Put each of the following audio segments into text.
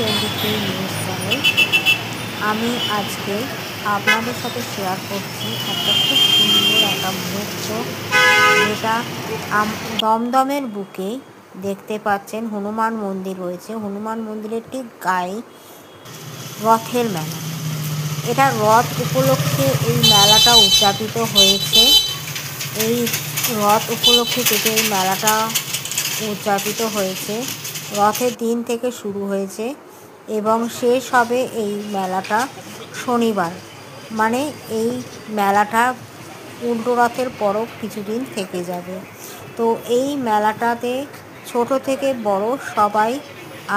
23 news channel. আমি আজকে আপনাদের সাথে শেয়ার করছি একটা খুব সুন্দর একটা মুহূর্ত, যেটা দমদমের বুকে দেখতে পাচ্ছেন হনুমান মন্দির রয়েছে। হনুমান মন্দিরের ঠিক গায়ে রথের মেলা। এটা রথ উপলক্ষে এই মেলাটা উদযাপিত হয়েছে। এই রথ উপলক্ষে থেকে এই মেলাটা উদযাপিত হয়েছে। রথের দিন থেকে শুরু হয়েছে এবং শেষ হবে এই মেলাটা শনিবার। মানে এই মেলাটা উল্টো রথের পরও কিছুদিন থেকে যাবে। তো এই মেলাটাতে ছোট থেকে বড় সবাই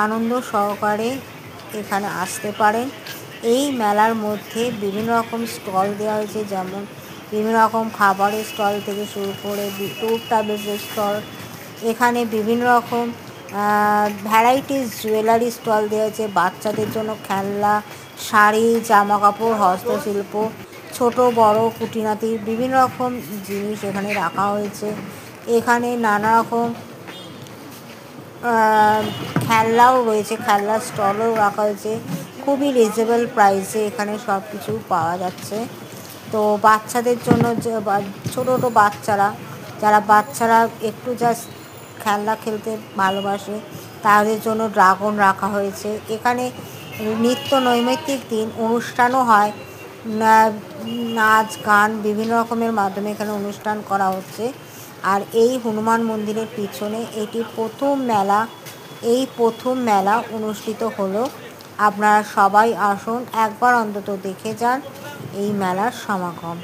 আনন্দ সহকারে এখানে আসতে পারেন। এই মেলার মধ্যে বিভিন্ন রকম স্টল দেওয়া হয়েছে, যেমন বিভিন্ন রকম খাবারের স্টল থেকে শুরু করে ট্যুর ট্রাভেলসের স্টল। এখানে বিভিন্ন রকম ভ্যারাইটিস জুয়েলারি স্টল দেওয়া হয়েছে। বাচ্চাদের জন্য খেলনা, শাড়ি, জামা কাপড়, হস্তশিল্প, ছোট বড় খুঁটিনাটির বিভিন্ন রকম জিনিস এখানে রাখা হয়েছে। এখানে নানা রকম খেলনাও রয়েছে, খেলনার স্টলও রাখা হয়েছে। খুবই রিজনেবল প্রাইসে এখানে সব কিছু পাওয়া যাচ্ছে। তো বাচ্চাদের জন্য ছোটো ছোটো বাচ্চারা একটু জাস্ট খেলনা খেলতে ভালোবাসে, তাদের জন্য ড্রাগন রাখা হয়েছে। এখানে নিত্য নৈমিত্তিক দিন অনুষ্ঠানও হয়, নাচ গান বিভিন্ন রকমের মাধ্যমে এখানে অনুষ্ঠান করা হচ্ছে। আর এই হনুমান মন্দিরের পিছনে এটি প্রথম মেলা অনুষ্ঠিত হলো। আপনারা সবাই আসুন, একবার অন্তত দেখে যান এই মেলার সমাগম।